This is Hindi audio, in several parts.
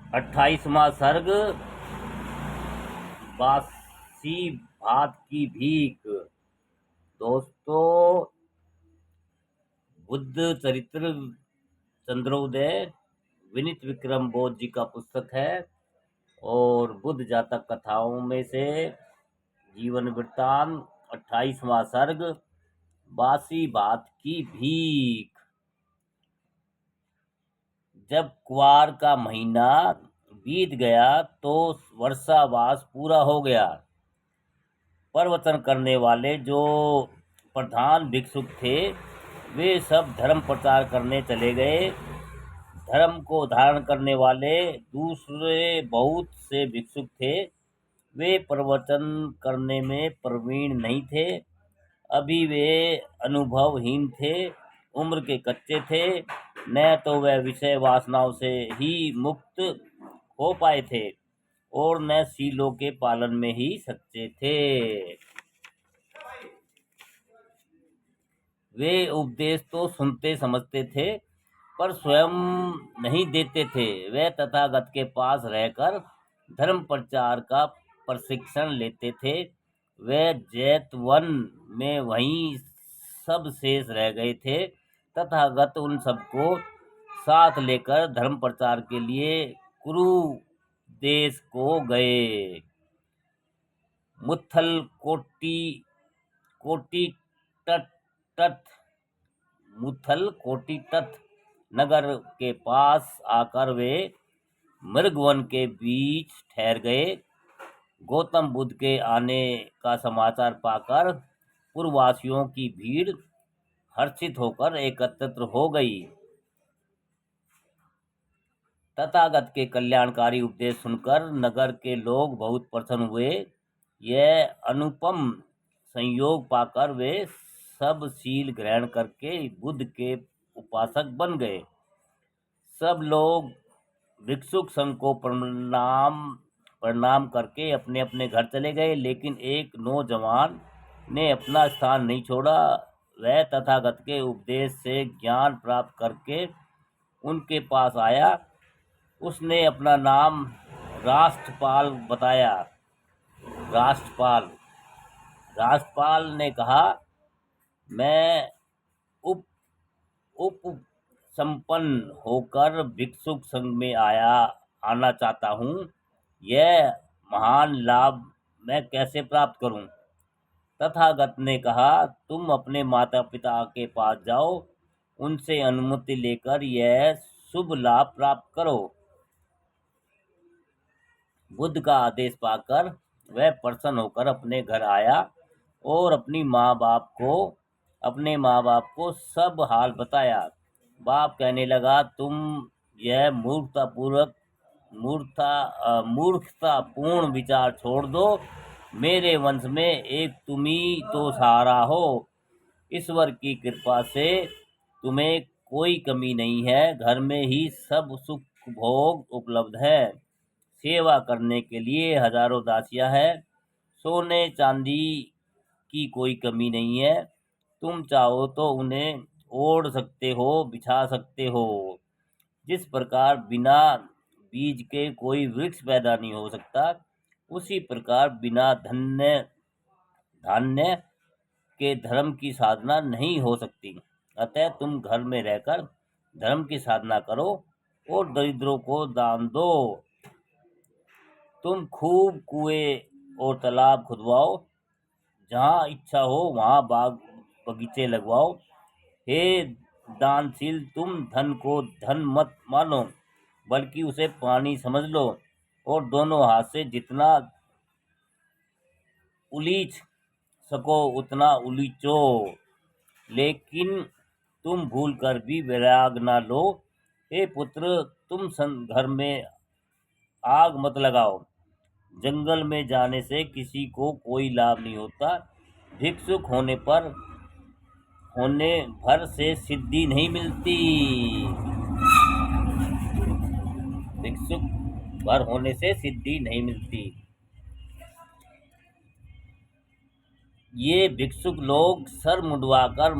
28वां सर्ग बासी भात की भीख। दोस्तों, बुद्ध चरित्र चंद्रोदय विनीत विक्रम बोध जी का पुस्तक है और बुद्ध जातक कथाओं में से जीवन वृत्तांत 28वां सर्ग बासी भात की भीख। जब कुवार का महीना बीत गया तो वर्षावास पूरा हो गया। प्रवचन करने वाले जो प्रधान भिक्षुक थे वे सब धर्म प्रचार करने चले गए। धर्म को धारण करने वाले दूसरे बहुत से भिक्षुक थे। वे प्रवचन करने में प्रवीण नहीं थे। अभी वे अनुभवहीन थे, उम्र के कच्चे थे, न तो वे विषय वासनाओं से ही मुक्त हो पाए थे और न शीलों के पालन में ही सच्चे थे। वे उपदेश तो सुनते समझते थे पर स्वयं नहीं देते थे। वे तथागत के पास रहकर धर्म प्रचार का प्रशिक्षण लेते थे। वे जैतवन में वहीं सब शेष रह गए थे। तथागत उन सबको साथ लेकर धर्म प्रचार के लिए कुरु देश को गए। मुत्थल कोटि तट नगर के पास आकर वे मृगवन के बीच ठहर गए। गौतम बुद्ध के आने का समाचार पाकर पूर्ववासियों की भीड़ हर्षित होकर एकत्रित हो गई। तथागत के कल्याणकारी उपदेश सुनकर नगर के लोग बहुत प्रसन्न हुए। यह अनुपम संयोग पाकर वे सब शील ग्रहण करके बुद्ध के उपासक बन गए। सब लोग भिक्षुक संघ को प्रणाम करके अपने अपने घर चले गए, लेकिन एक नौजवान ने अपना स्थान नहीं छोड़ा। वह तथागत के उपदेश से ज्ञान प्राप्त करके उनके पास आया। उसने अपना नाम राष्ट्रपाल बताया। राष्ट्रपाल ने कहा, मैं उप संपन्न होकर भिक्षुक संघ में आना चाहता हूँ। यह महान लाभ मैं कैसे प्राप्त करूँ? तथागत ने कहा, तुम अपने माता पिता के पास जाओ, उनसे अनुमति लेकर यह शुभ लाभ प्राप्त करो। बुद्ध का आदेश पाकर वह प्रसन्न होकर अपने घर आया और अपने माँ बाप को सब हाल बताया। बाप कहने लगा, तुम यह मूर्खतापूर्ण विचार छोड़ दो। मेरे वंश में एक तुम ही तो सहारा हो। ईश्वर की कृपा से तुम्हें कोई कमी नहीं है। घर में ही सब सुख भोग उपलब्ध है। सेवा करने के लिए हजारों दासियां हैं। सोने चांदी की कोई कमी नहीं है। तुम चाहो तो उन्हें ओढ़ सकते हो, बिछा सकते हो। जिस प्रकार बिना बीज के कोई वृक्ष पैदा नहीं हो सकता, उसी प्रकार बिना धान्य के धर्म की साधना नहीं हो सकती। अतः तुम घर में रहकर धर्म की साधना करो और दरिद्रों को दान दो। तुम खूब कुएं और तालाब खुदवाओ, जहाँ इच्छा हो वहाँ बाग बगीचे लगवाओ। हे दानशील, तुम धन को धन मत मानो, बल्कि उसे पानी समझ लो और दोनों हाथ से जितना उलीच सको उतना उलीचो। लेकिन तुम भूल कर भी वैराग ना लो। हे पुत्र, तुम घर में आग मत लगाओ। जंगल में जाने से किसी को कोई लाभ नहीं होता। भिक्षुक होने भर से सिद्धि नहीं मिलती। भिक्षुक भर होने से सिद्धि नहीं मिलती। ये भिक्षुक लोग सर मुंडवाकर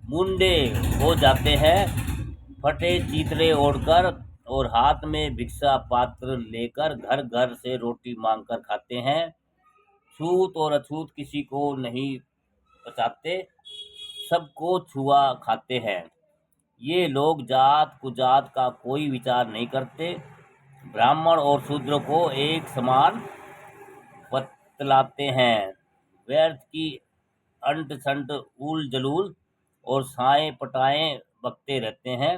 मुंडे हो जाते हैं। फटे चीतरे ओढ़कर और हाथ में भिक्षा पात्र लेकर घर घर से रोटी मांगकर खाते हैं। छूत और अछूत किसी को नहीं बचाते, सबको छुआ खाते हैं। ये लोग जात कुजात का कोई विचार नहीं करते, ब्राह्मण और शूद्र को एक समान बतलाते हैं। व्यर्थ की अंट संट उल जलूल और साएं पटाएं बकते रहते हैं।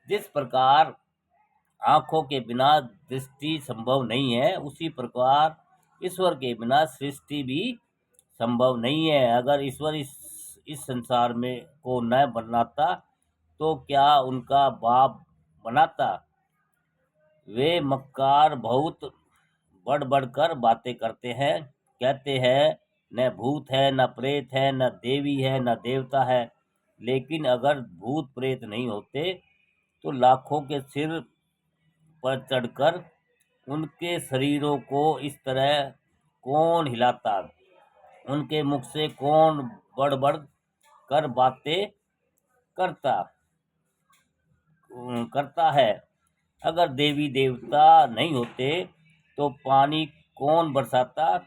जिस प्रकार आंखों के बिना दृष्टि संभव नहीं है, उसी प्रकार ईश्वर के बिना सृष्टि भी संभव नहीं है। अगर ईश्वर इस संसार में को न बनाता तो क्या उनका बाप बनाता। वे मक्कार बहुत बढ़ बढ़कर बातें करते हैं, कहते हैं न भूत है, न प्रेत है, न देवी है, न देवता है। लेकिन अगर भूत प्रेत नहीं होते तो लाखों के सिर पर चढ़कर उनके शरीरों को इस तरह कौन हिलाता, उनके मुख से कौन बढ़ बढ़ कर बातें करता करता है। अगर देवी देवता नहीं होते तो पानी कौन बरसाता,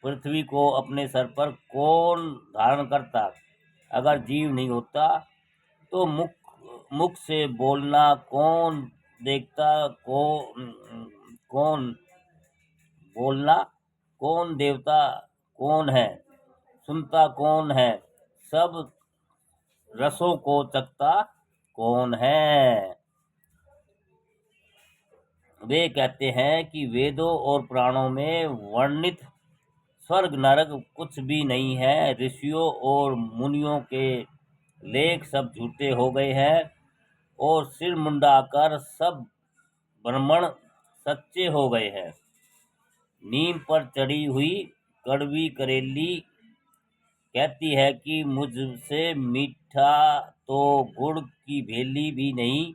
पृथ्वी को अपने सर पर कौन धारण करता। अगर जीव नहीं होता तो मुख से बोलना कौन, देखता कौन, बोलना कौन, देवता कौन है, सुनता कौन है, सब रसों को चखता कौन है। वे कहते हैं कि वेदों और पुराणों में वर्णित स्वर्ग नरक कुछ भी नहीं है। ऋषियों और मुनियों के लेख सब झूठे हो गए हैं और सिर मुंडाकर सब ब्राह्मण सच्चे हो गए हैं। नीम पर चढ़ी हुई कड़वी करेली कहती है कि मुझसे मीठा तो गुड़ की भेली भी नहीं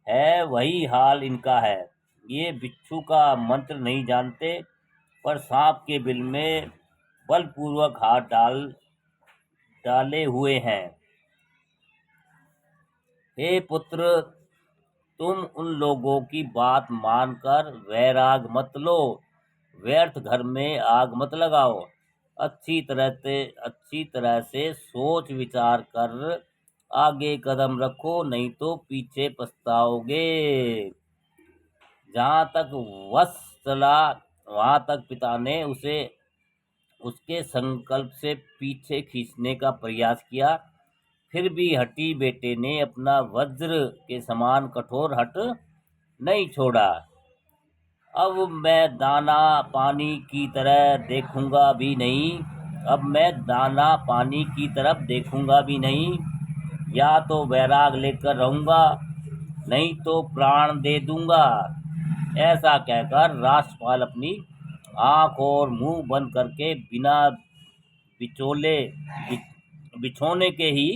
है। वही हाल इनका है। ये बिच्छू का मंत्र नहीं जानते, पर सांप के बिल में बलपूर्वक हाथ डाले हुए हैं। हे पुत्र, तुम उन लोगों की बात मानकर वैराग मत लो, व्यर्थ घर में आग मत लगाओ। अच्छी तरह से सोच विचार कर आगे कदम रखो, नहीं तो पीछे पछताओगे। जहाँ तक वश चला वहाँ तक पिता ने उसे उसके संकल्प से पीछे खींचने का प्रयास किया, फिर भी हठी बेटे ने अपना वज्र के समान कठोर हट नहीं छोड़ा। अब मैं दाना पानी की तरह देखूंगा भी नहीं, अब मैं दाना पानी की तरफ देखूंगा भी नहीं। या तो वैराग लेकर रहूंगा, नहीं तो प्राण दे दूंगा। ऐसा कहकर राष्ट्रपाल अपनी आंख और मुंह बंद करके बिना बिचोले बिछोने के ही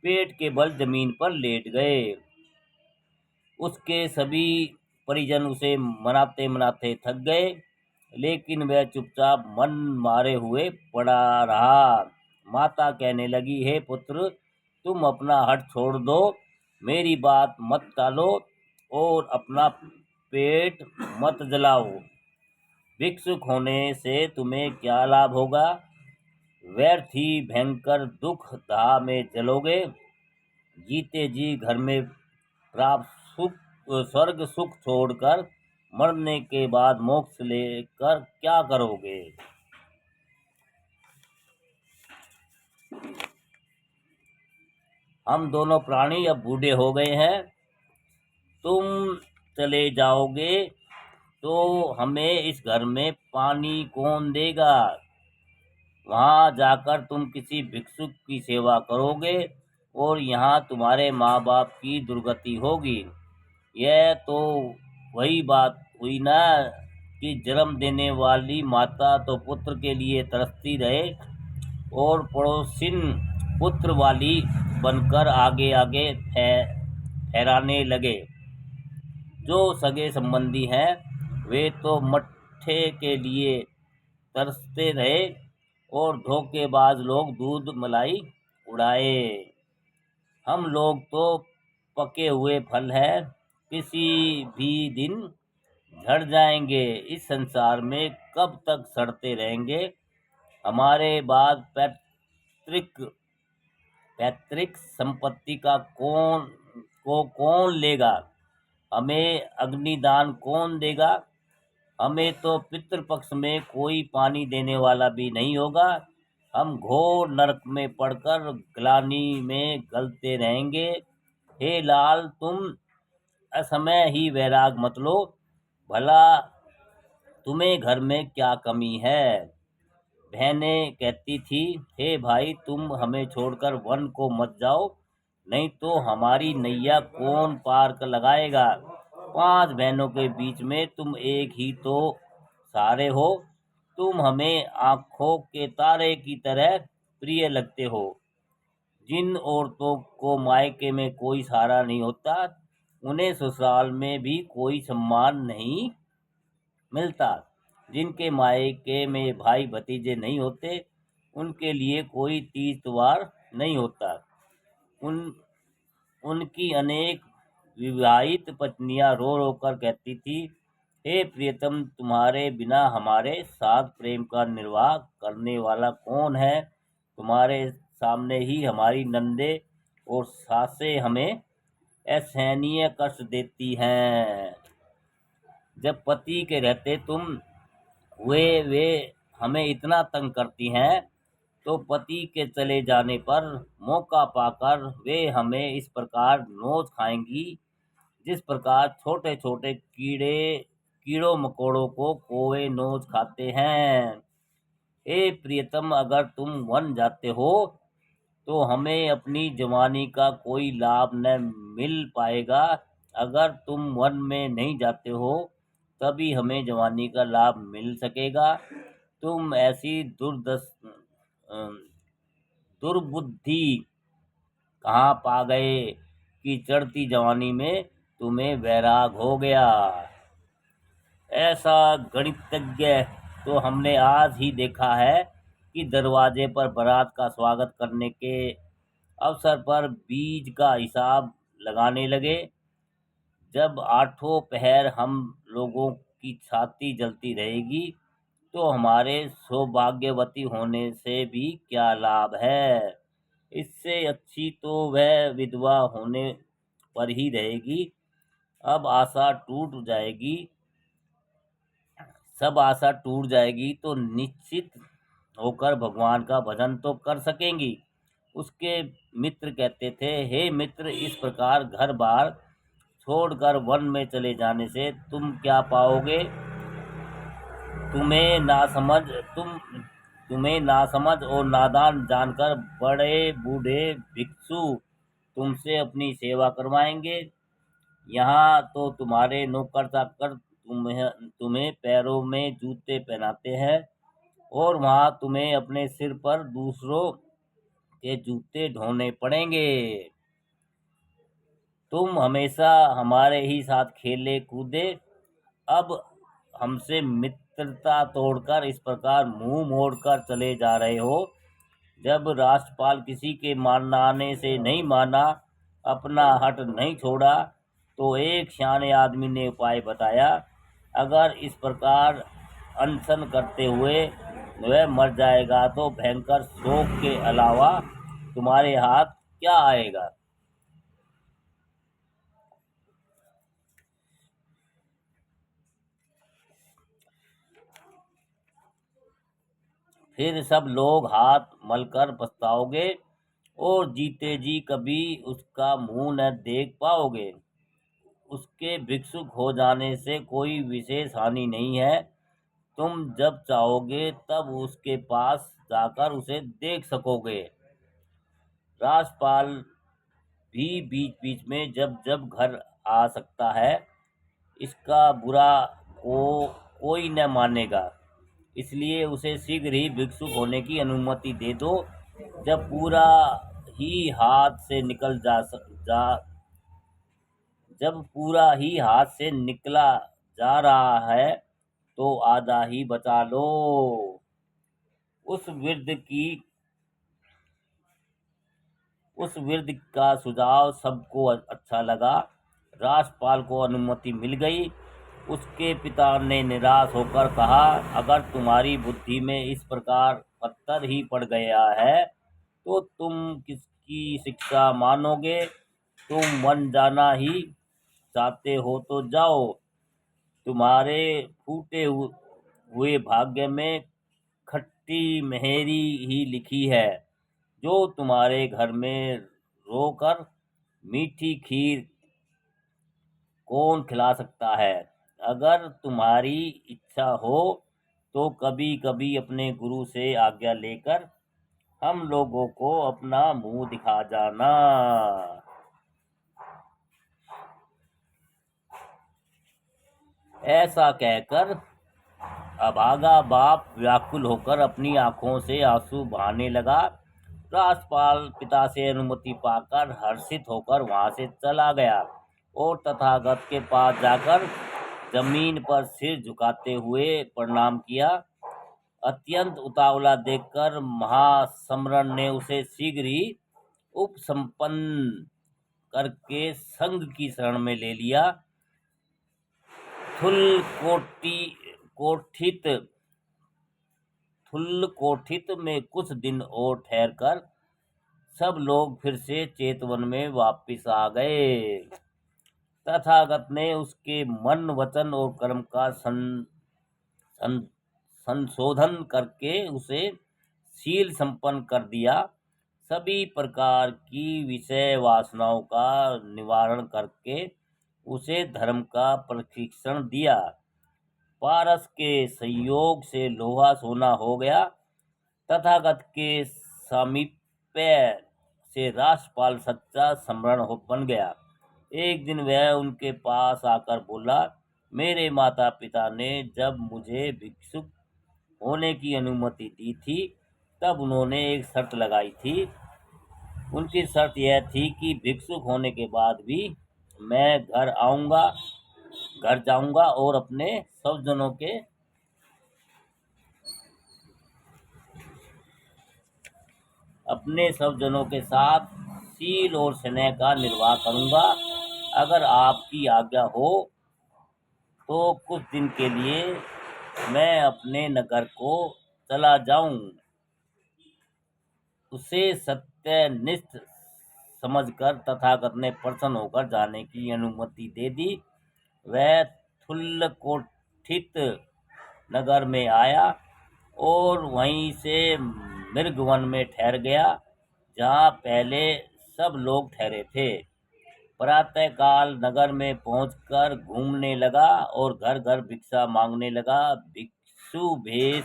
पेट के बल जमीन पर लेट गए। उसके सभी परिजन उसे मनाते मनाते थक गए, लेकिन वह चुपचाप मन मारे हुए पड़ा रहा। माता कहने लगी, हे पुत्र, तुम अपना हठ छोड़ दो, मेरी बात मत टालो और अपना पेट मत जलाओ। भिक्षुक होने से तुम्हें क्या लाभ होगा? व्यर्थ ही भयंकर दुख दाह में जलोगे। जीते जी घर में प्राप्त स्वर्ग सुख छोड़कर मरने के बाद मोक्ष लेकर क्या करोगे? हम दोनों प्राणी अब बूढ़े हो गए हैं, तुम चले जाओगे तो हमें इस घर में पानी कौन देगा? वहाँ जाकर तुम किसी भिक्षुक की सेवा करोगे और यहाँ तुम्हारे माँ बाप की दुर्गति होगी। यह तो वही बात हुई ना कि जन्म देने वाली माता तो पुत्र के लिए तरसती रहे और पड़ोसिन पुत्र वाली बनकर आगे आगे ठहराने लगे। जो सगे संबंधी हैं वे तो मट्ठे के लिए तरसते रहे और धोखेबाज लोग दूध मलाई उड़ाए। हम लोग तो पके हुए फल है, किसी भी दिन झड़ जाएंगे। इस संसार में कब तक सड़ते रहेंगे? हमारे बाद पैतृक संपत्ति का कौन लेगा? हमें अग्निदान कौन देगा? हमें तो पितृपक्ष में कोई पानी देने वाला भी नहीं होगा। हम घोर नरक में पड़कर ग्लानि में गलते रहेंगे। हे लाल, तुम असमय ही वैराग मत लो। भला तुम्हें घर में क्या कमी है? बहनें कहती थी, हे भाई, तुम हमें छोड़कर वन को मत जाओ, नहीं तो हमारी नैया कौन पार कर लगाएगा। 5 बहनों के बीच में तुम एक ही तो सारे हो। तुम हमें आंखों के तारे की तरह प्रिय लगते हो। जिन औरतों को मायके में कोई सहारा नहीं होता, उन्हें ससुराल में भी कोई सम्मान नहीं मिलता। जिनके मायके में भाई भतीजे नहीं होते, उनके लिए कोई तीज त्योहार नहीं होता। उनकी अनेक विवाहित पत्नियां रो रो कर कहती थी, हे प्रियतम, तुम्हारे बिना हमारे साथ प्रेम का निर्वाह करने वाला कौन है? तुम्हारे सामने ही हमारी नंदे और सासें हमें असहनीय कष्ट देती हैं। जब पति के रहते तुम वे हमें इतना तंग करती हैं, तो पति के चले जाने पर मौका पाकर वे हमें इस प्रकार नोच खाएंगी, जिस प्रकार छोटे छोटे कीड़ों मकोड़ों को कौवे नोच खाते हैं। ए प्रियतम, अगर तुम वन जाते हो तो हमें अपनी जवानी का कोई लाभ न मिल पाएगा। अगर तुम वन में नहीं जाते हो, तभी हमें जवानी का लाभ मिल सकेगा। तुम ऐसी दुर्बुद्धि कहाँ पा गए कि चढ़ती जवानी में तुम्हें वैराग हो गया? ऐसा गणितज्ञ तो हमने आज ही देखा है कि दरवाजे पर बारात का स्वागत करने के अवसर पर बीज का हिसाब लगाने लगे। जब आठों पहर हम लोगों की छाती जलती रहेगी, तो हमारे सौभाग्यवती होने से भी क्या लाभ है? इससे अच्छी तो वह विधवा होने पर ही रहेगी। अब आशा टूट जाएगी सब आशा टूट जाएगी तो निश्चित होकर भगवान का भजन तो कर सकेंगी। उसके मित्र कहते थे, हे मित्र, इस प्रकार घर बार छोड़कर वन में चले जाने से तुम क्या पाओगे? तुम्हें नासमझ और नादान जानकर बड़े बूढ़े भिक्षु तुमसे अपनी सेवा करवाएंगे। यहाँ तो तुम्हारे नौकर चाकर तुम्हें पैरों में जूते पहनाते हैं, और वहाँ तुम्हें अपने सिर पर दूसरों के जूते ढोने पड़ेंगे। तुम हमेशा हमारे ही साथ खेले कूदे, अब हमसे मित्रता तोड़कर इस प्रकार मुंह मोड़कर चले जा रहे हो। जब राष्ट्रपाल किसी के मानने से नहीं माना, अपना हट नहीं छोड़ा, तो एक सियाने आदमी ने उपाय बताया। अगर इस प्रकार अनशन करते हुए वह मर जाएगा तो भयंकर शोक के अलावा तुम्हारे हाथ क्या आएगा? फिर सब लोग हाथ मलकर पछताओगे और जीते जी कभी उसका मुंह न देख पाओगे। उसके भिक्षुक हो जाने से कोई विशेष हानि नहीं है। तुम जब चाहोगे तब उसके पास जाकर उसे देख सकोगे। राजपाल भी बीच बीच में जब जब घर आ सकता है, इसका बुरा कोई न मानेगा। इसलिए उसे शीघ्र ही भिक्षुक होने की अनुमति दे दो। जब पूरा ही हाथ से जब पूरा ही हाथ से निकला जा रहा है, तो आधा ही बचा लो। उस वृद्ध की उस वृद्ध का सुझाव सबको अच्छा लगा। राजपाल को अनुमति मिल गई। उसके पिता ने निराश होकर कहा, अगर तुम्हारी बुद्धि में इस प्रकार पत्थर ही पड़ गया है तो तुम किसकी शिक्षा मानोगे? तुम वन जाना ही चाहते हो तो जाओ। तुम्हारे फूटे हुए भाग्य में खट्टी मेहरी ही लिखी है, जो तुम्हारे घर में रोकर मीठी खीर कौन खिला सकता है? अगर तुम्हारी इच्छा हो तो कभी कभी अपने गुरु से आज्ञा लेकर हम लोगों को अपना मुंह दिखा जाना। ऐसा कहकर अभागा बाप व्याकुल होकर अपनी आंखों से आंसू बहाने लगा। राजपाल पिता से अनुमति पाकर हर्षित होकर वहां से चला गया और तथागत के पास जाकर जमीन पर सिर झुकाते हुए प्रणाम किया। अत्यंत उतावला देखकर महासम्रण ने उसे शीघ्र ही उपसंपन्न करके संघ की शरण में ले लिया। थुल्लकोठित में कुछ दिन और ठहरकर सब लोग फिर से चेतवन में वापिस आ गए। तथागत ने उसके मन, वचन और कर्म का संशोधन करके उसे शील संपन्न कर दिया। सभी प्रकार की विषय वासनाओं का निवारण करके उसे धर्म का प्रशिक्षण दिया। पारस के संयोग से लोहा सोना हो गया। तथागत के सामीप्य से राजपाल सच्चा सम्रण बन गया। एक दिन वह उनके पास आकर बोला, मेरे माता पिता ने जब मुझे भिक्षुक होने की अनुमति दी थी तब उन्होंने एक शर्त लगाई थी। उनकी शर्त यह थी कि भिक्षुक होने के बाद भी मैं घर जाऊंगा और अपने सब जनों के साथ शील और स्नेह का निर्वाह करूंगा। अगर आपकी आज्ञा हो तो कुछ दिन के लिए मैं अपने नगर को चला जाऊं। उसे सत्यनिष्ठ समझकर तथागत ने प्रसन्न होकर जाने की अनुमति दे दी। वह थुल्लकोठित नगर में आया और वहीं से मृगवन में ठहर गया, जहाँ पहले सब लोग ठहरे थे। प्रातःकाल नगर में पहुंचकर घूमने लगा और घर घर भिक्षा मांगने लगा। भिक्षु भेष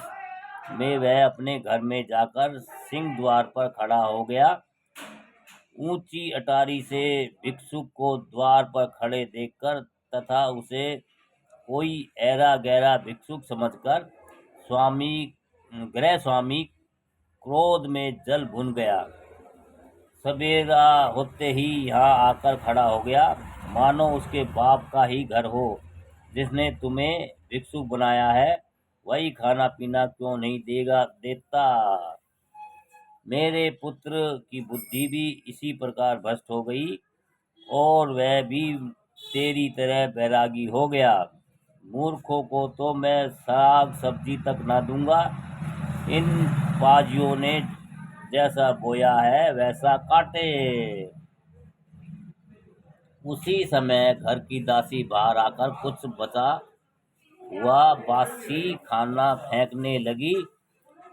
में वह अपने घर में जाकर सिंह द्वार पर खड़ा हो गया। ऊंची अटारी से भिक्षु को द्वार पर खड़े देखकर तथा उसे कोई ऐरा गैरा भिक्षुक समझकर गृह स्वामी क्रोध में जल भुन गया। सवेरा होते ही यहाँ आकर खड़ा हो गया, मानो उसके बाप का ही घर हो। जिसने तुम्हें भिक्षुक बनाया है वही खाना पीना क्यों नहीं देता? मेरे पुत्र की बुद्धि भी इसी प्रकार भ्रष्ट हो गई और वह भी तेरी तरह बैरागी हो गया। मूर्खों को तो मैं साग सब्जी तक ना दूंगा। इन पाजियों ने जैसा बोया है वैसा काटे। उसी समय घर की दासी बाहर आकर कुछ बचा हुआ बासी खाना फेंकने लगी।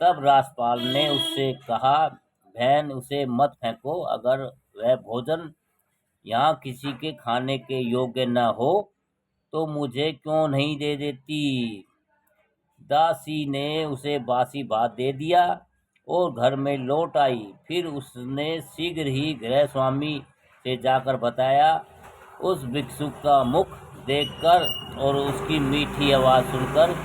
तब राजपाल ने उससे कहा, बहन, उसे मत फेंको। अगर वह भोजन यहाँ किसी के खाने के योग्य न हो तो मुझे क्यों नहीं दे देती? दासी ने उसे बासी भात दे दिया और घर में लौट आई। फिर उसने शीघ्र ही गृह स्वामी से जाकर बताया। उस भिक्षुक का मुख देखकर और उसकी मीठी आवाज़ सुनकर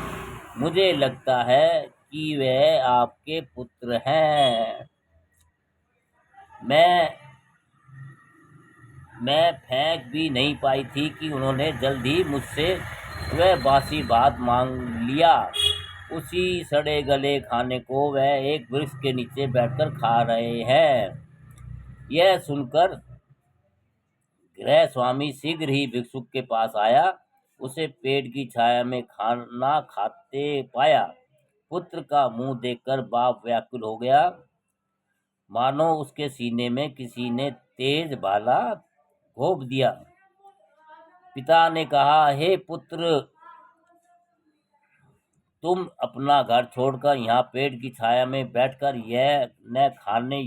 मुझे लगता है कि वह आपके पुत्र हैं। मैं फेंक भी नहीं पाई थी कि उन्होंने जल्द ही मुझसे वह बासी भात मांग लिया। उसी सड़े गले खाने को वह एक वृक्ष के नीचे बैठकर खा रहे हैं। यह सुनकर गृह स्वामी शीघ्र ही भिक्षुक के पास आया। उसे पेड़ की छाया में खाना खाते पाया। पुत्र का मुंह देखकर बाप व्याकुल हो गया, मानो उसके सीने में किसी ने तेज भाला घोंप दिया। पिता ने कहा, हे पुत्र, तुम अपना घर छोड़कर यहाँ पेड़ की छाया में बैठकर यह न खाने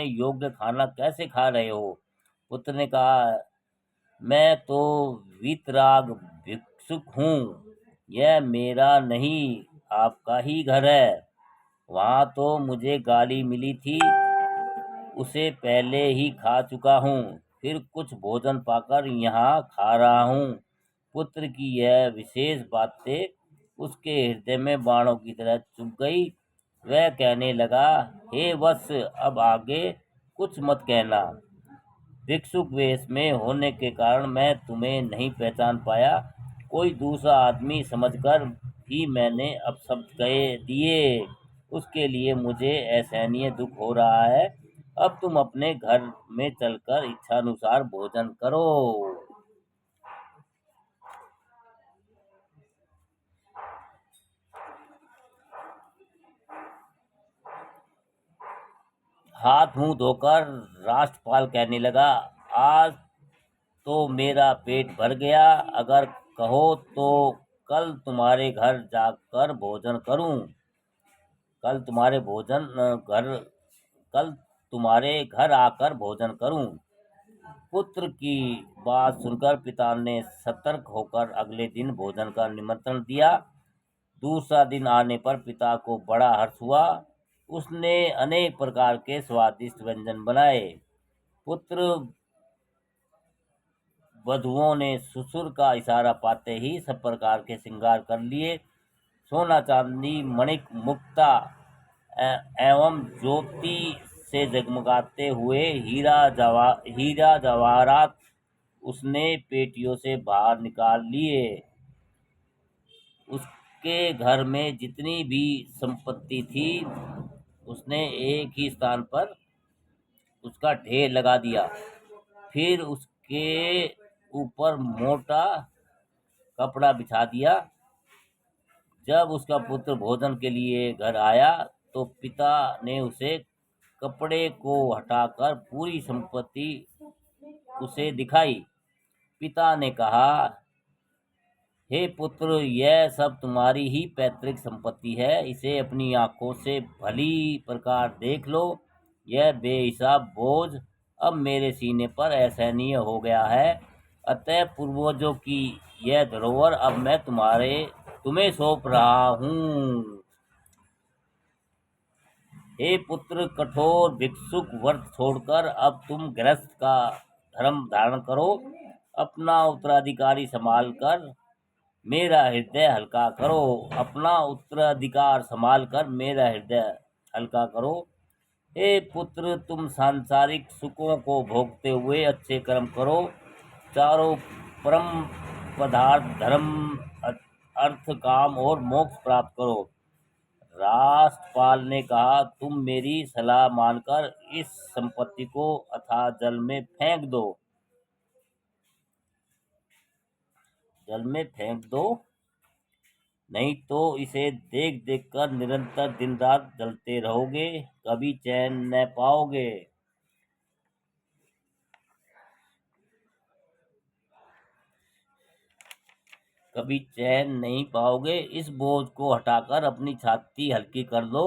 योग्य खाना कैसे खा रहे हो? पुत्र ने कहा, मैं तो वीतराग भिक्षुक हूँ। यह मेरा नहीं, आपका ही घर है। वहाँ तो मुझे गाली मिली थी, उसे पहले ही खा चुका हूँ, फिर कुछ भोजन पाकर यहाँ खा रहा हूँ। पुत्र की यह विशेष बातें उसके हृदय में बाणों की तरह चुभ गई। वह कहने लगा, हे वत्स, अब आगे कुछ मत कहना। भिक्षुक वेश में होने के कारण मैं तुम्हें नहीं पहचान पाया। कोई दूसरा आदमी समझकर भी मैंने अपशब्द कह दिए। उसके लिए मुझे असहनीय दुख हो रहा है। अब तुम अपने घर में चलकर इच्छानुसार भोजन करो। हाथ मुंह धोकर राष्ट्रपाल कहने लगा, आज तो मेरा पेट भर गया। अगर कहो तो कल तुम्हारे घर जाकर भोजन करूं। कल तुम्हारे भोजन घर कल तुम्हारे घर आकर भोजन करूं। पुत्र की बात सुनकर पिता ने सतर्क होकर अगले दिन भोजन का निमंत्रण दिया। दूसरा दिन आने पर पिता को बड़ा हर्ष हुआ। उसने अनेक प्रकार के स्वादिष्ट व्यंजन बनाए। पुत्र वधुओं ने ससुर का इशारा पाते ही सब प्रकार के श्रृंगार कर लिए। सोना चांदी मणिक मुक्ता एवं ज्योति से जगमगाते हुए हीरा जवाहरात उसने पेटियों से बाहर निकाल लिए। उसके घर में जितनी भी संपत्ति थी, उसने एक ही स्थान पर उसका ढेर लगा दिया। फिर उसके ऊपर मोटा कपड़ा बिछा दिया। जब उसका पुत्र भोजन के लिए घर आया तो पिता ने उसे कपड़े को हटाकर पूरी संपत्ति उसे दिखाई। पिता ने कहा, हे पुत्र, यह सब तुम्हारी ही पैतृक संपत्ति है। इसे अपनी आंखों से भली प्रकार देख लो। यह बेहिसाब बोझ अब मेरे सीने पर असहनीय हो गया है। अतः पूर्वजों की यह धरोहर अब मैं तुम्हें सौंप रहा हूँ। हे पुत्र, कठोर भिक्षुक व्रत छोड़कर अब तुम गृहस्थ का धर्म धारण करो। अपना उत्तराधिकारी संभाल कर मेरा हृदय हल्का करो। अपना उत्तराधिकार संभाल कर मेरा हृदय हल्का करो। हे पुत्र, तुम सांसारिक सुखों को भोगते हुए अच्छे कर्म करो। चारों परम पदार्थ धर्म, अर्थ, काम और मोक्ष प्राप्त करो। राष्ट्रपाल ने कहा, तुम मेरी सलाह मानकर इस संपत्ति को अथाह जल में फेंक दो, नहीं तो इसे देख देख कर निरंतर दिन रात जलते रहोगे, कभी चैन न पाओगे। कभी चैन नहीं पाओगे। इस बोझ को हटाकर अपनी छाती हल्की कर लो।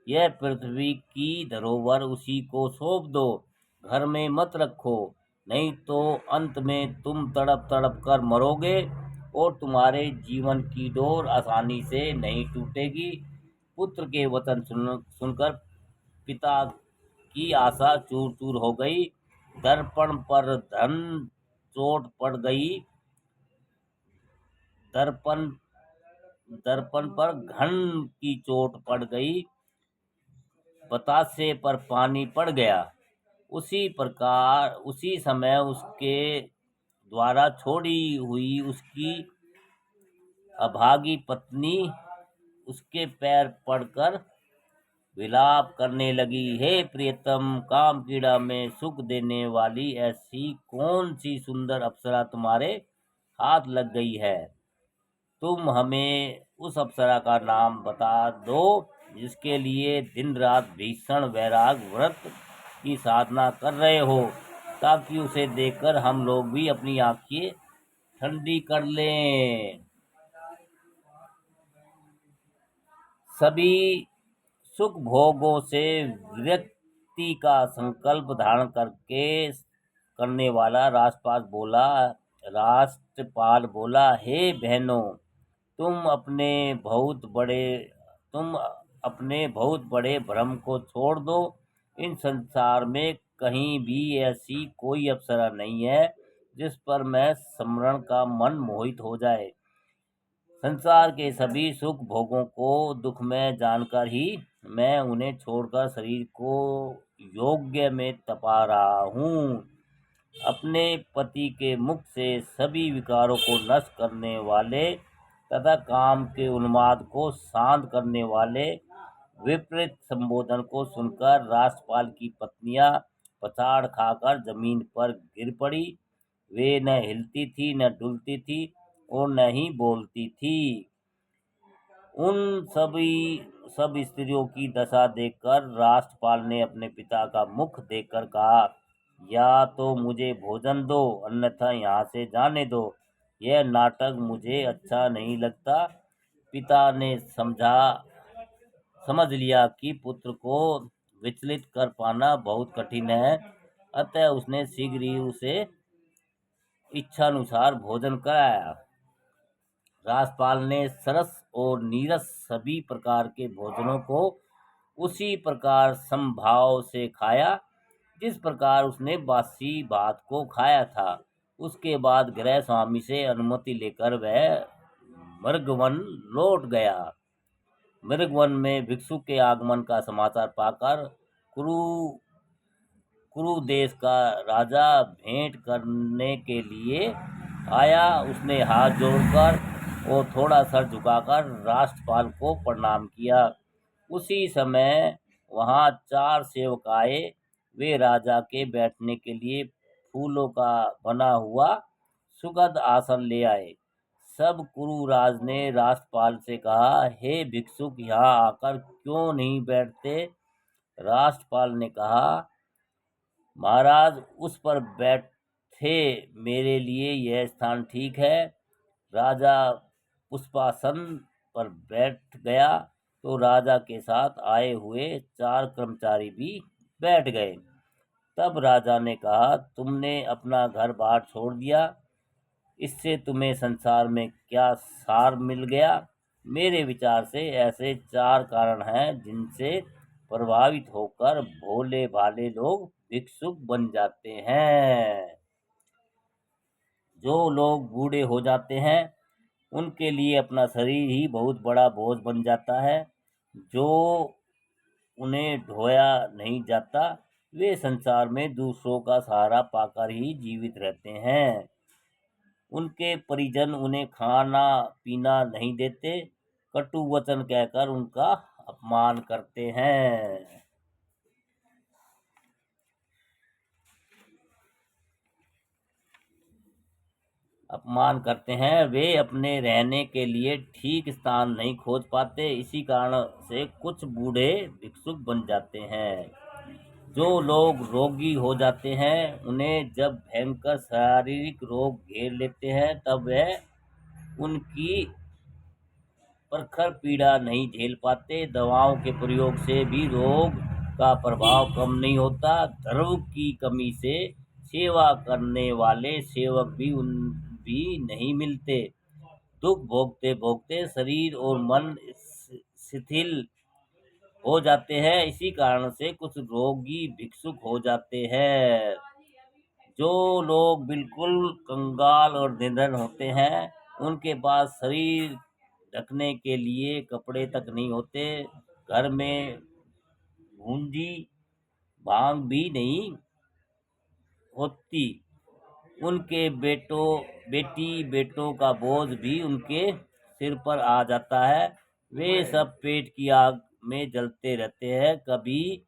यह पृथ्वी की धरोहर उसी को सौंप दो। घर में मत रखो, नहीं तो अंत में तुम तड़प तड़प कर मरोगे और तुम्हारे जीवन की डोर आसानी से नहीं टूटेगी। पुत्र के वचन सुनकर पिता की आशा चूर चूर हो गई। दर्पण पर धन चोट पड़ गई। दर्पण दर्पण पर घन की चोट पड़ गई। बतासे पर पानी पड़ गया। उसी समय उसके द्वारा छोड़ी हुई उसकी अभागी पत्नी उसके पैर पड़कर विलाप करने लगी, हे प्रियतम, काम कीड़ा में सुख देने वाली ऐसी कौन सी सुंदर अप्सरा तुम्हारे हाथ लग गई है? तुम हमें उस अप्सरा का नाम बता दो जिसके लिए दिन रात भीषण वैराग व्रत की साधना कर रहे हो, ताकि उसे देखकर हम लोग भी अपनी आंखें ठंडी कर लें। सभी सुख भोगों से व्यक्ति का संकल्प धारण करके करने वाला राष्ट्रपाल बोला, हे बहनों, तुम अपने बहुत बड़े तुम अपने बहुत बड़े भ्रम को छोड़ दो। इन संसार में कहीं भी ऐसी कोई अप्सरा नहीं है जिस पर मैं स्मरण का मन मोहित हो जाए। संसार के सभी सुख भोगों को दुख में जानकर ही मैं उन्हें छोड़कर शरीर को योग्य में तपा रहा हूँ। अपने पति के मुख से सभी विकारों को नष्ट करने वाले तथा काम के उन्माद को शांत करने वाले विपरीत संबोधन को सुनकर राष्ट्रपाल की पत्नियां पछाड़ खाकर जमीन पर गिर पड़ी। वे न हिलती थी, न डुलती थी और न ही बोलती थी। उन सब स्त्रियों की दशा देखकर राष्ट्रपाल ने अपने पिता का मुख देखकर कहा, या तो मुझे भोजन दो, अन्यथा यहाँ से जाने दो। यह नाटक मुझे अच्छा नहीं लगता। पिता ने समझ लिया कि पुत्र को विचलित कर पाना बहुत कठिन है, अतः उसने शीघ्र ही उसे इच्छानुसार भोजन कराया। राजपाल ने सरस और नीरस सभी प्रकार के भोजनों को उसी प्रकार समभाव से खाया जिस प्रकार उसने बासी भात को खाया था। उसके बाद गृह स्वामी से अनुमति लेकर वह मृगवन लौट गया। मृगवन में भिक्षु के आगमन का समाचार पाकर कुरु कुरु देश का राजा भेंट करने के लिए आया। उसने हाथ जोड़कर और थोड़ा सर झुकाकर राष्ट्रपाल को प्रणाम किया। उसी समय वहां 4 सेवक आए। वे राजा के बैठने के लिए फूलों का बना हुआ सुगंध आसन ले आए। सब कुरुराज ने राष्ट्रपाल से कहा, हे भिक्षुक, यहाँ आकर क्यों नहीं बैठते? राष्ट्रपाल ने कहा, महाराज, उस पर बैठे मेरे लिए यह स्थान ठीक है। राजा पुष्पासन पर बैठ गया तो राजा के साथ आए हुए 4 कर्मचारी भी बैठ गए। तब राजा ने कहा, तुमने अपना घर बार छोड़ दिया, इससे तुम्हें संसार में क्या सार मिल गया? मेरे विचार से ऐसे 4 कारण हैं जिनसे प्रभावित होकर भोले भाले लोग भिक्षुक बन जाते हैं। जो लोग बूढ़े हो जाते हैं उनके लिए अपना शरीर ही बहुत बड़ा बोझ बन जाता है। जो उन्हें ढोया नहीं जाता, वे संसार में दूसरों का सहारा पाकर ही जीवित रहते हैं। उनके परिजन उन्हें खाना पीना नहीं देते, कटु वचन कहकर उनका अपमान करते हैं। वे अपने रहने के लिए ठीक स्थान नहीं खोज पाते। इसी कारण से कुछ बूढ़े भिक्षुक बन जाते हैं। जो लोग रोगी हो जाते हैं उन्हें जब भयंकर शारीरिक रोग घेर लेते हैं तब वह उनकी प्रखर पीड़ा नहीं झेल पाते। दवाओं के प्रयोग से भी रोग का प्रभाव कम नहीं होता। धर्म की कमी से सेवा करने वाले सेवक भी नहीं मिलते। दुख भोगते भोगते शरीर और मन शिथिल हो जाते हैं। इसी कारण से कुछ रोगी भिक्षुक हो जाते हैं। जो लोग बिल्कुल कंगाल और निर्धन होते हैं उनके पास शरीर ढकने के लिए कपड़े तक नहीं होते। घर में भूंजी भांग भी नहीं होती। उनके बेटों का बोझ भी उनके सिर पर आ जाता है। वे सब पेट की आग में जलते रहते हैं, कभी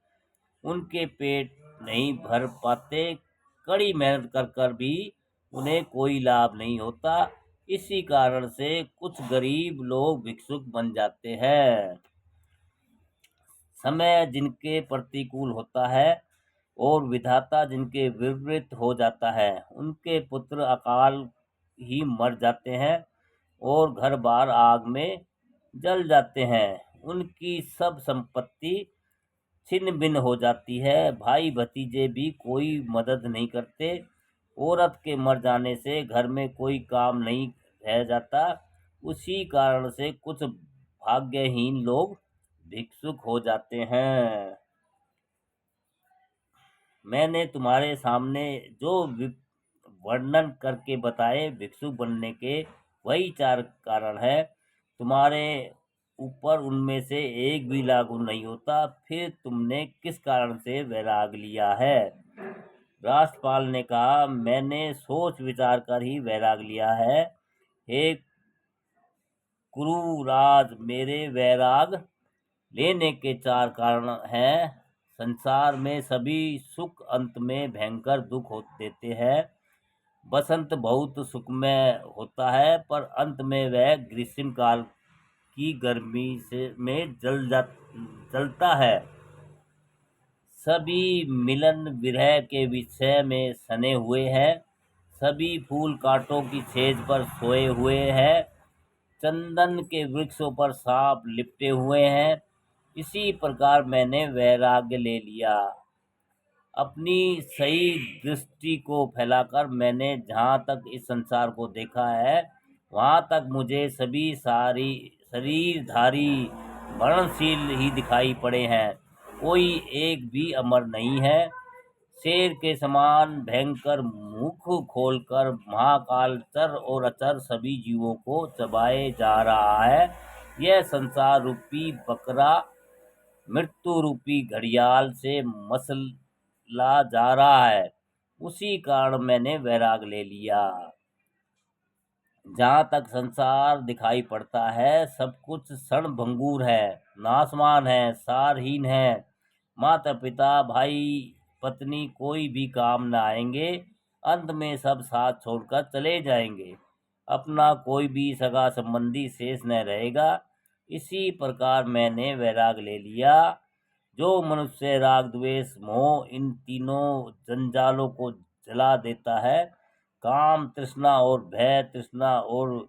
उनके पेट नहीं भर पाते, कड़ी मेहनत कर कर भी उन्हें कोई लाभ नहीं होता। इसी कारण से कुछ गरीब लोग भिक्षुक बन जाते हैं। समय जिनके प्रतिकूल होता है और विधाता जिनके विपरीत हो जाता है, उनके पुत्र अकाल ही मर जाते हैं और घर बार आग में जल जाते हैं। उनकी सब संपत्ति छिन्न भिन्न हो जाती है, भाई भतीजे भी कोई मदद नहीं करते। औरत के मर जाने से घर में कोई काम नहीं रह जाता। उसी कारण से कुछ भाग्यहीन लोग भिक्षुक हो जाते हैं। मैंने तुम्हारे सामने जो वर्णन करके बताए भिक्षुक बनने के, वही 4 कारण है। तुम्हारे ऊपर उनमें से एक भी लागू नहीं होता, फिर तुमने किस कारण से वैराग लिया है? राष्ट्रपाल ने कहा, मैंने सोच विचार कर ही वैराग लिया है। हे कुरुराज, मेरे वैराग लेने के 4 कारण हैं। संसार में सभी सुख अंत में भयंकर दुख देते हैं। बसंत बहुत सुखमय होता है, पर अंत में वह ग्रीष्म काल की गर्मी से में जलता है। सभी मिलन विरह के विषय में सने हुए हैं। सभी फूल कांटों की सेज पर सोए हुए हैं। चंदन के वृक्षों पर सांप लिपटे हुए हैं। इसी प्रकार मैंने वैराग्य ले लिया। अपनी सही दृष्टि को फैलाकर मैंने जहाँ तक इस संसार को देखा है, वहाँ तक मुझे सभी सारी शरीरधारी मरणशील ही दिखाई पड़े हैं। कोई एक भी अमर नहीं है। शेर के समान भयंकर मुख खोलकर महाकाल चर और अचर सभी जीवों को चबाए जा रहा है। यह संसार रूपी बकरा मृत्यु रूपी घड़ियाल से मसला जा रहा है। उसी कारण मैंने वैराग ले लिया। जहाँ तक संसार दिखाई पड़ता है, सब कुछ क्षणभंगुर है, नाशवान है, सारहीन है। माता पिता भाई पत्नी कोई भी काम न आएंगे। अंत में सब साथ छोड़कर चले जाएंगे। अपना कोई भी सगा संबंधी शेष न रहेगा। इसी प्रकार मैंने वैराग ले लिया। जो मनुष्य राग द्वेष मोह इन तीनों जंजालों को जला देता है, काम तृष्णा और भय तृष्णा और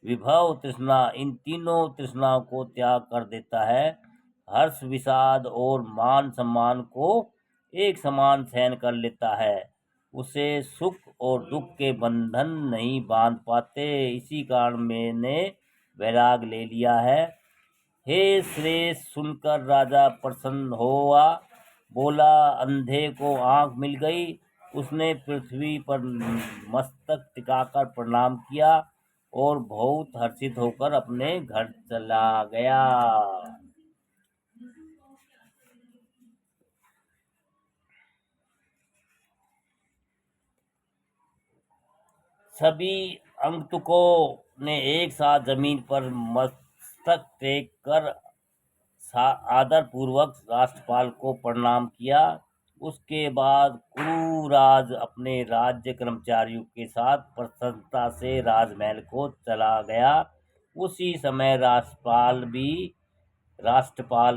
विभव तृष्णा, इन तीनों तृष्णाओं को त्याग कर देता है, हर्ष विषाद और मान सम्मान को एक समान सहन कर लेता है, उसे सुख और दुख के बंधन नहीं बांध पाते। इसी कारण मैंने वैराग ले लिया है। हे श्रेष्ठ, सुनकर राजा प्रसन्न हुआ, बोला, अंधे को आंख मिल गई। उसने पृथ्वी पर मस्तक टिकाकर प्रणाम किया और बहुत हर्षित होकर अपने घर चला गया। सभी आगंतुकों ने एक साथ जमीन पर मस्तक टेक कर आदर पूर्वक राष्ट्रपाल को प्रणाम किया। उसके बाद कुरुराज अपने राज्य कर्मचारियों के साथ प्रसन्नता से राजमहल को चला गया। उसी समय राष्ट्रपाल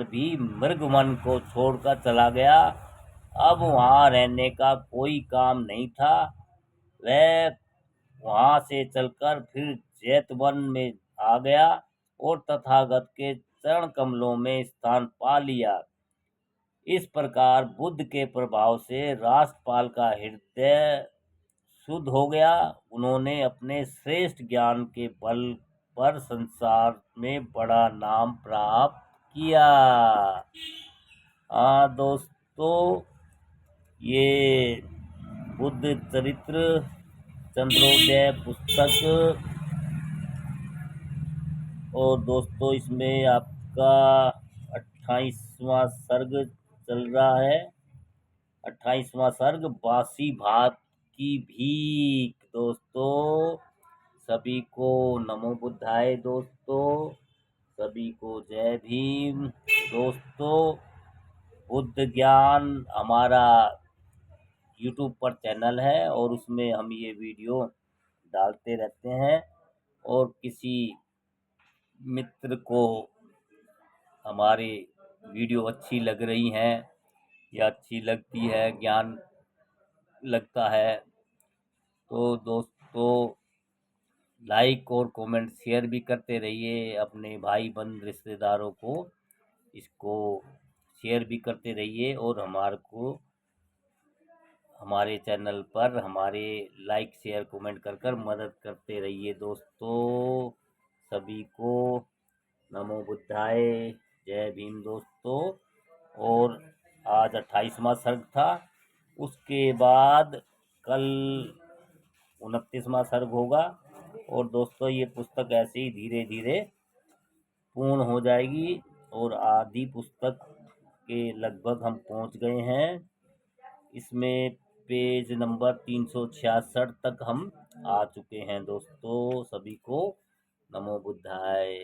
भी मृगमन को छोड़कर चला गया। अब वहाँ रहने का कोई काम नहीं था। वह वहाँ से चलकर फिर जैतवन में आ गया और तथागत के चरण कमलों में स्थान पा लिया। इस प्रकार बुद्ध के प्रभाव से राष्ट्रपाल का हृदय शुद्ध हो गया। उन्होंने अपने श्रेष्ठ ज्ञान के बल पर संसार में बड़ा नाम प्राप्त किया। दोस्तों, ये बुद्ध चरित्र चंद्रोदय पुस्तक, और दोस्तों इसमें आपका 28वां सर्ग चल रहा है। 28वां सर्ग, बासी भात की भीख। दोस्तों, सभी को नमो बुद्धाय। दोस्तों, सभी को जय भीम। दोस्तों, बुद्ध ज्ञान हमारा यूट्यूब पर चैनल है और उसमें हम ये वीडियो डालते रहते हैं, और किसी मित्र को हमारी वीडियो अच्छी लग रही हैं या अच्छी लगती है, ज्ञान लगता है, तो दोस्तों लाइक और कमेंट शेयर भी करते रहिए। अपने भाई बंद रिश्तेदारों को इसको शेयर भी करते रहिए, और हमारे चैनल पर हमारे लाइक शेयर कमेंट कर मदद करते रहिए। दोस्तों, सभी को नमो बुद्धाय, जय भीम। दोस्तों, और आज 28वां सर्ग था, उसके बाद कल 29वां सर्ग होगा। और दोस्तों, ये पुस्तक ऐसे ही धीरे धीरे पूर्ण हो जाएगी, और आधी पुस्तक के लगभग हम पहुंच गए हैं। इसमें पेज नंबर 366 तक हम आ चुके हैं। दोस्तों, सभी को नमो बुद्धाय।